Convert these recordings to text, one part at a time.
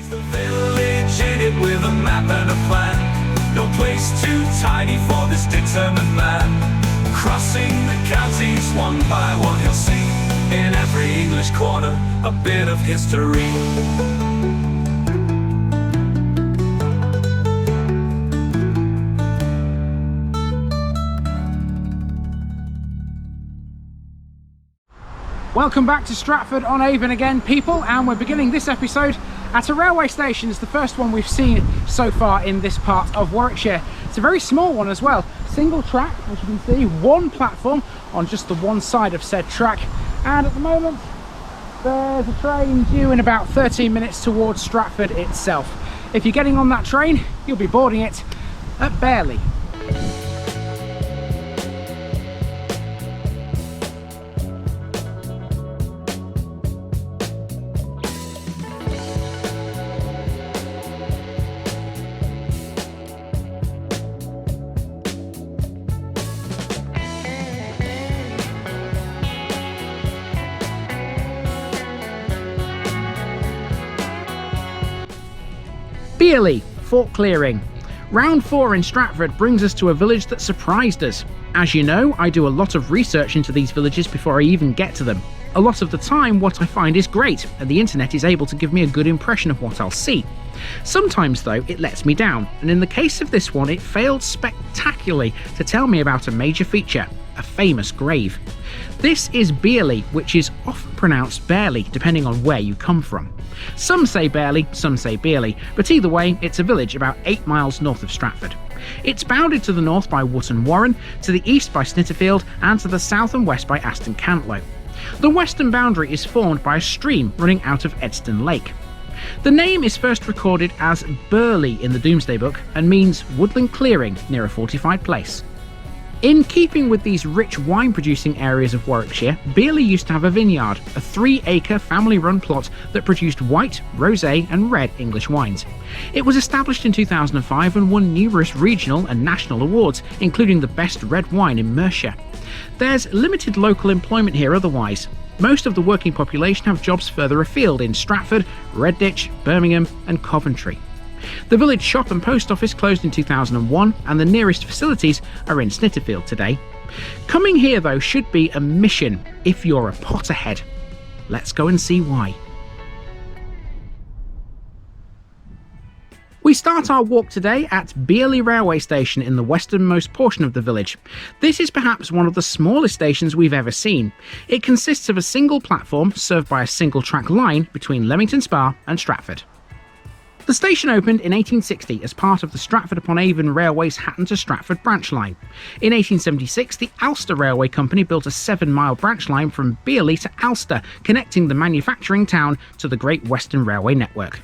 The village in it with a map and a plan. No place too tiny for this determined man. Crossing the counties one by one, he'll see in every English corner a bit of history. Welcome back to Stratford on Avon again, people, and we're beginning this episode at a railway station. It's the first one we've seen so far in this part of Warwickshire. It's a very small one as well. Single track, as you can see, one platform on just the one side of said track. And at the moment, there's a train due in about 13 minutes towards Stratford itself. If you're getting on that train, you'll be boarding it at Bearley. Bearley, Fort Clearing. Round 4 in Stratford brings us to a village that surprised us. As you know, I do a lot of research into these villages before I even get to them. A lot of the time what I find is great, and the internet is able to give me a good impression of what I'll see. Sometimes though, it lets me down, and in the case of this one, it failed spectacularly to tell me about a major feature, a famous grave. This is Bearley, which is often pronounced Bearley, depending on where you come from. Some say Bearley, some say Bearley, but either way, it's a village about 8 miles north of Stratford. It's bounded to the north by Wootton Warren, to the east by Snitterfield, and to the south and west by Aston Cantlow. The western boundary is formed by a stream running out of Edston Lake. The name is first recorded as Bearley in the Domesday Book and means woodland clearing near a fortified place. In keeping with these rich wine-producing areas of Warwickshire, Bearley used to have a vineyard, a 3-acre family-run plot that produced white, rosé and red English wines. It was established in 2005 and won numerous regional and national awards, including the best red wine in Mercia. There's limited local employment here otherwise. Most of the working population have jobs further afield in Stratford, Redditch, Birmingham and Coventry. The village shop and post office closed in 2001 and the nearest facilities are in Snitterfield today. Coming here though should be a mission if you're a Potterhead. Let's go and see why. We start our walk today at Bearley railway station in the westernmost portion of the village. This is perhaps one of the smallest stations we've ever seen. It consists of a single platform served by a single track line between Leamington Spa and Stratford. The station opened in 1860 as part of the Stratford-upon-Avon Railway's Hatton to Stratford branch line. In 1876, the Ulster Railway Company built a 7-mile branch line from Bearley to Ulster, connecting the manufacturing town to the Great Western Railway network.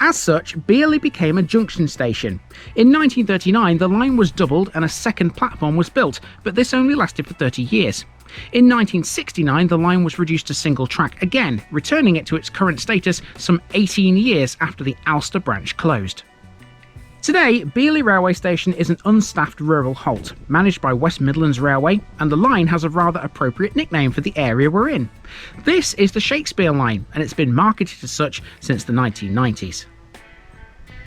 As such, Bearley became a junction station. In 1939, the line was doubled and a second platform was built, but this only lasted for 30 years. In 1969, the line was reduced to single track again, returning it to its current status some 18 years after the Ulster branch closed. Today, Bearley railway station is an unstaffed rural halt, managed by West Midlands Railway, and the line has a rather appropriate nickname for the area we're in. This is the Shakespeare line, and it's been marketed as such since the 1990s.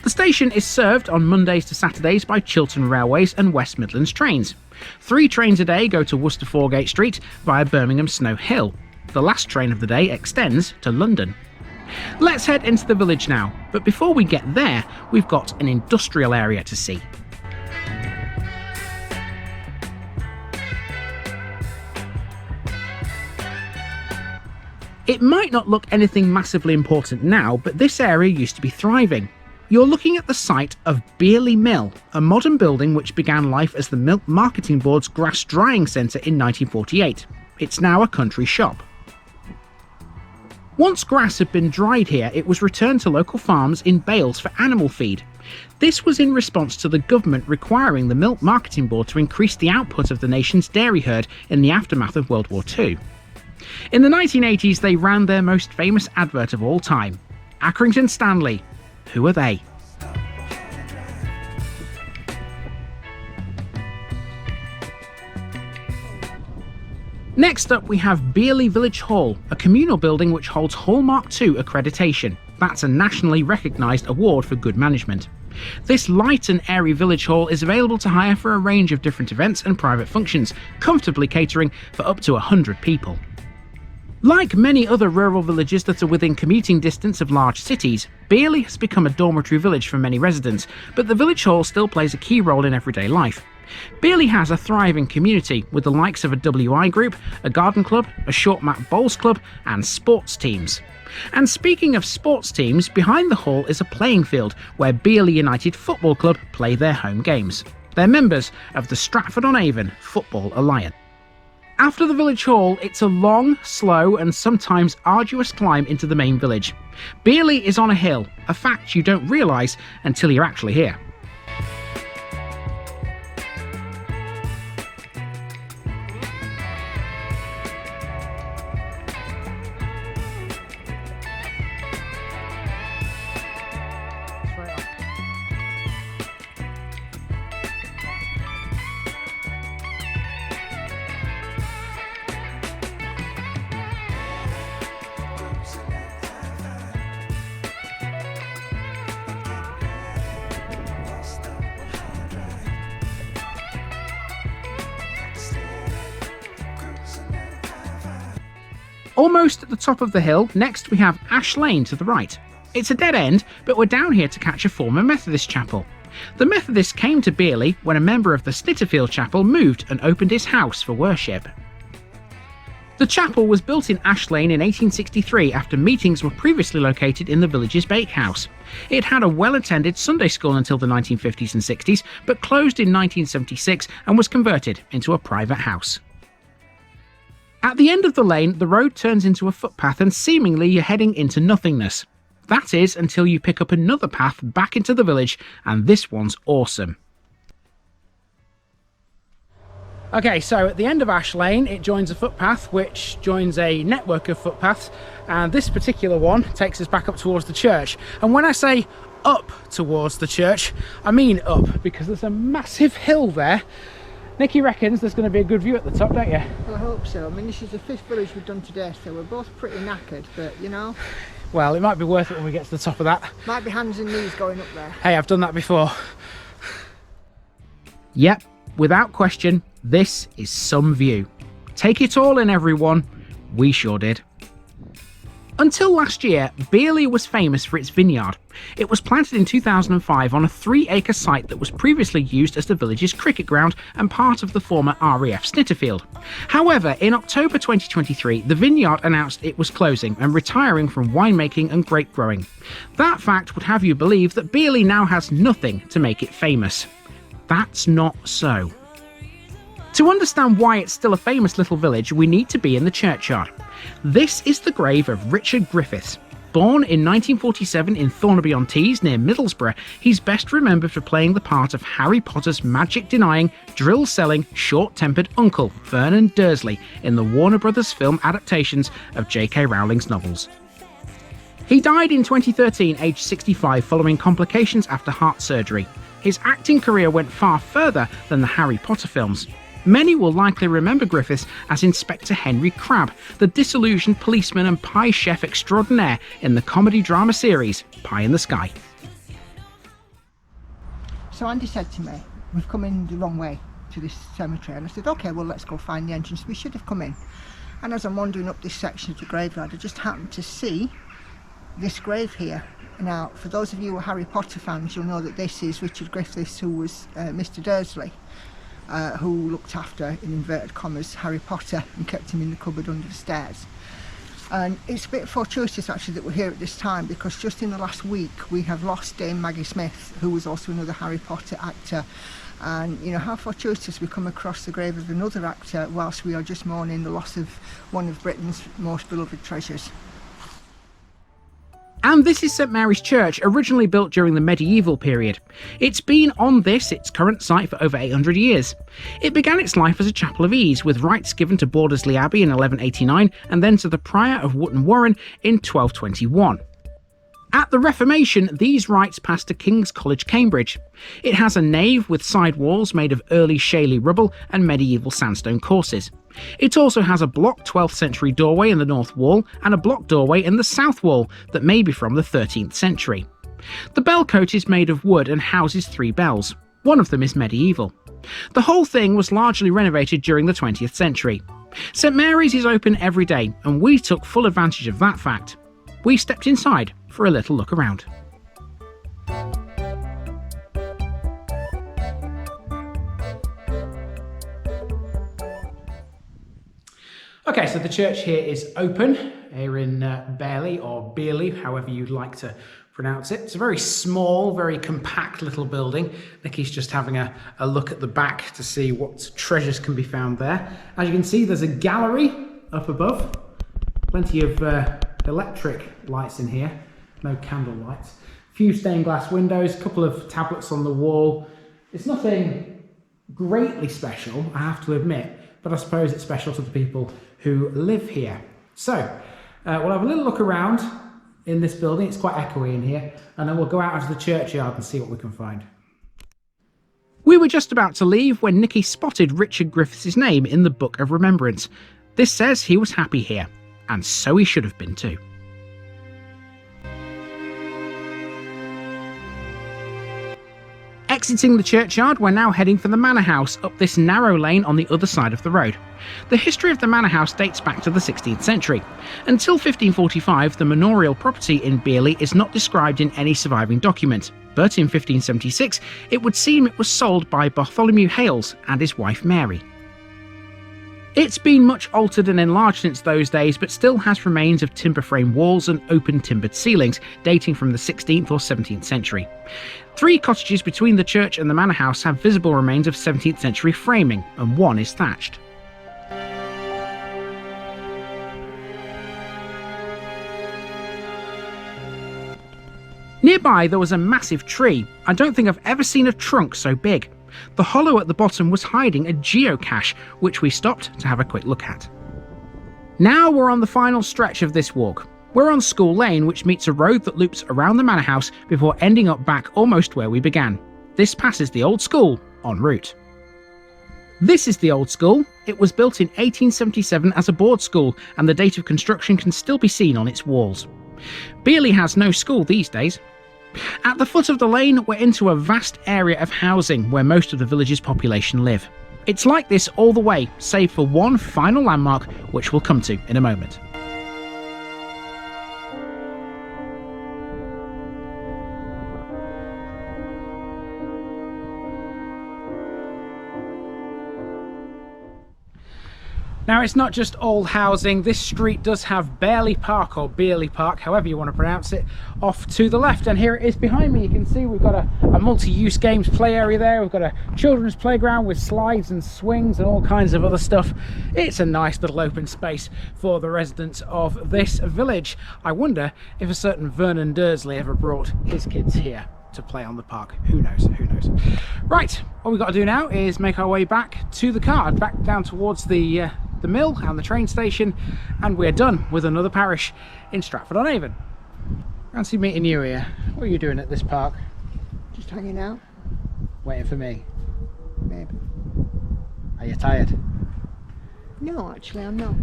The station is served on Mondays to Saturdays by Chiltern Railways and West Midlands trains. 3 trains a day go to Worcester Foregate Street via Birmingham Snow Hill. The last train of the day extends to London. Let's head into the village now, but before we get there, we've got an industrial area to see. It might not look anything massively important now, but this area used to be thriving. You're looking at the site of Bearley Mill, a modern building which began life as the Milk Marketing Board's grass drying centre in 1948. It's now a country shop. Once grass had been dried here, it was returned to local farms in bales for animal feed. This was in response to the government requiring the Milk Marketing Board to increase the output of the nation's dairy herd in the aftermath of World War II. In the 1980s, they ran their most famous advert of all time, Accrington Stanley. Who are they? Next up we have Bearley Village Hall, a communal building which holds Hallmark II accreditation. That's a nationally recognised award for good management. This light and airy village hall is available to hire for a range of different events and private functions, comfortably catering for up to 100 people. Like many other rural villages that are within commuting distance of large cities, Bearley has become a dormitory village for many residents, but the village hall still plays a key role in everyday life. Bearley has a thriving community with the likes of a WI group, a garden club, a short mat bowls club and sports teams. And speaking of sports teams, behind the hall is a playing field where Bearley United Football Club play their home games. They're members of the Stratford-on-Avon Football Alliance. After the village hall, it's a long, slow and sometimes arduous climb into the main village. Bearley is on a hill, a fact you don't realise until you're actually here. Almost at the top of the hill, next we have Ash Lane to the right. It's a dead end, but we're down here to catch a former Methodist chapel. The Methodists came to Bearley when a member of the Snitterfield Chapel moved and opened his house for worship. The chapel was built in Ash Lane in 1863 after meetings were previously located in the village's bakehouse. It had a well-attended Sunday school until the 1950s and 60s, but closed in 1976 and was converted into a private house. At the end of the lane, the road turns into a footpath and seemingly you're heading into nothingness. That is until you pick up another path back into the village, and this one's awesome. Okay, so at the end of Ash Lane, it joins a footpath which joins a network of footpaths, and this particular one takes us back up towards the church. And when I say up towards the church, I mean up, because there's a massive hill there. Nikki reckons there's going to be a good view at the top, don't you? Well, I hope so. I mean, this is the 5th village we've done today, so we're both pretty knackered, but you know. Well, it might be worth it when we get to the top of that. Might be hands and knees going up there. Hey, I've done that before. Yep, without question, this is some view. Take it all in, everyone. We sure did. Until last year, Bearley was famous for its vineyard. It was planted in 2005 on a 3-acre site that was previously used as the village's cricket ground and part of the former RAF Snitterfield. However, in October 2023, the vineyard announced it was closing and retiring from winemaking and grape growing. That fact would have you believe that Bearley now has nothing to make it famous. That's not so. To understand why it's still a famous little village, we need to be in the churchyard. This is the grave of Richard Griffiths. Born in 1947 in Thornaby-on-Tees near Middlesbrough, he's best remembered for playing the part of Harry Potter's magic-denying, drill-selling, short-tempered uncle, Vernon Dursley, in the Warner Brothers film adaptations of J.K. Rowling's novels. He died in 2013, aged 65, following complications after heart surgery. His acting career went far further than the Harry Potter films. Many will likely remember Griffiths as Inspector Henry Crabbe, the disillusioned policeman and pie chef extraordinaire in the comedy-drama series Pie in the Sky. So Andy said to me, we've come in the wrong way to this cemetery, and I said, okay, well, let's go find the entrance. We should have come in. And as I'm wandering up this section of the graveyard, I just happened to see this grave here. Now, for those of you who are Harry Potter fans, you'll know that this is Richard Griffiths, who was Mr. Dursley. Who looked after, in inverted commas, Harry Potter and kept him in the cupboard under the stairs. And it's a bit fortuitous actually that we're here at this time, because just in the last week we have lost Dame Maggie Smith, who was also another Harry Potter actor. And you know, how fortuitous we come across the grave of another actor whilst we are just mourning the loss of one of Britain's most beloved treasures. And this is St Mary's Church, originally built during the medieval period. It's been on its current site for over 800 years. It began its life as a chapel of ease, with rights given to Bordesley Abbey in 1189 and then to the Prior of Wootton Warren in 1221. At the Reformation, these rites passed to King's College, Cambridge. It has a nave with side walls made of early shaly rubble and medieval sandstone courses. It also has a block 12th century doorway in the north wall and a block doorway in the south wall that may be from the 13th century. The bell cote is made of wood and houses 3 bells. One of them is medieval. The whole thing was largely renovated during the 20th century. St Mary's is open every day, and we took full advantage of that fact. We stepped inside for a little look around. Okay, so the church here is open, here in Bearley, or Bearley, however you'd like to pronounce it. It's a very small, very compact little building. Nicky's just having a look at the back to see what treasures can be found there. As you can see, there's a gallery up above. Plenty of electric lights in here, no candle lights. A few stained glass windows, a couple of tablets on the wall. It's nothing greatly special, I have to admit, but I suppose it's special to the people who live here. So, we'll have a little look around in this building. It's quite echoey in here, and then we'll go out into the churchyard and see what we can find. We were just about to leave when Nicky spotted Richard Griffiths' name in the Book of Remembrance. This says he was happy here, and so he should have been too. Exiting the churchyard, we're now heading for the Manor House up this narrow lane on the other side of the road. The history of the Manor House dates back to the 16th century. Until 1545, the manorial property in Bearley is not described in any surviving document, but in 1576 it would seem it was sold by Bartholomew Hales and his wife Mary. It's been much altered and enlarged since those days, but still has remains of timber frame walls and open timbered ceilings dating from the 16th or 17th century. 3 cottages between the church and the manor house have visible remains of 17th century framing, and one is thatched. Nearby there was a massive tree. I don't think I've ever seen a trunk so big. The hollow at the bottom was hiding a geocache, which we stopped to have a quick look at. Now we're on the final stretch of this walk. We're on School Lane, which meets a road that loops around the manor house before ending up back almost where we began. This passes the old school en route. This is the old school. It was built in 1877 as a board school, and the date of construction can still be seen on its walls. Bearley has no school these days. At the foot of the lane, we're into a vast area of housing where most of the village's population live. It's like this all the way, save for one final landmark, which we'll come to in a moment. Now, it's not just old housing. This street does have Bearley Park, or Bearley Park, however you want to pronounce it, off to the left. And here it is behind me. You can see we've got a multi-use games play area there. We've got a children's playground with slides and swings and all kinds of other stuff. It's a nice little open space for the residents of this village. I wonder if a certain Vernon Dursley ever brought his kids here to play on the park. Who knows, who knows. Right, what we've got to do now is make our way back to the car, back down towards the mill and the train station, and we're done with another parish in Stratford-on-Avon. Fancy meeting you here. What are you doing at this park? Just hanging out. Waiting for me? Maybe. Are you tired? No, actually I'm not.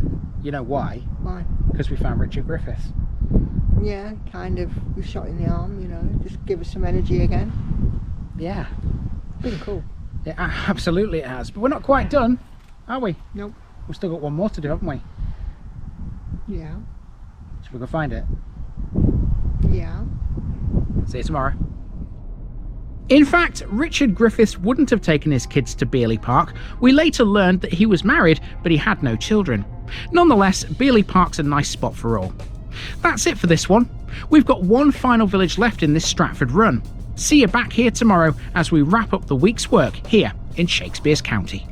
You know why? Why? Because we found Richard Griffiths. Yeah, kind of. We shot in the arm, you know, just give us some energy again. Yeah. Been cool. Yeah, absolutely it has. But we're not quite done, are we? Nope. We've still got one more to do, haven't we? Yeah. Should we go find it? Yeah. See you tomorrow. In fact, Richard Griffiths wouldn't have taken his kids to Bearley Park. We later learned that he was married, but he had no children. Nonetheless, Bearley Park's a nice spot for all. That's it for this one. We've got one final village left in this Stratford run. See you back here tomorrow as we wrap up the week's work here in Shakespeare's County.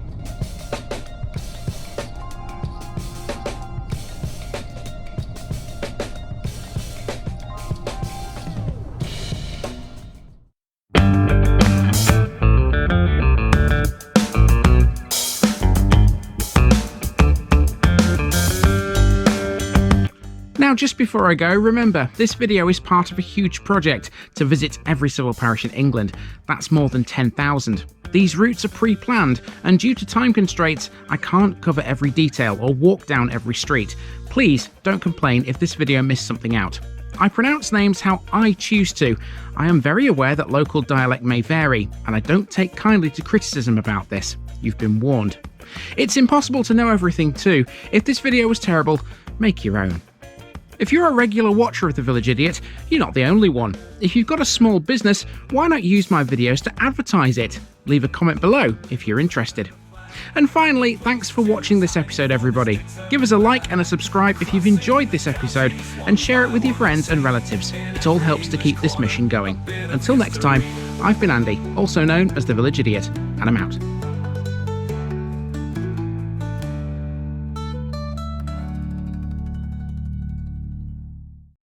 Now, just before I go, remember, this video is part of a huge project to visit every civil parish in England. That's more than 10,000. These routes are pre-planned, and due to time constraints, I can't cover every detail or walk down every street. Please don't complain if this video missed something out. I pronounce names how I choose to. I am very aware that local dialect may vary, and I don't take kindly to criticism about this. You've been warned. It's impossible to know everything too. If this video was terrible, make your own. If you're a regular watcher of The Village Idiot, you're not the only one. If you've got a small business, why not use my videos to advertise it? Leave a comment below if you're interested. And finally, thanks for watching this episode, everybody. Give us a like and a subscribe if you've enjoyed this episode, and share it with your friends and relatives. It all helps to keep this mission going. Until next time, I've been Andy, also known as The Village Idiot, and I'm out.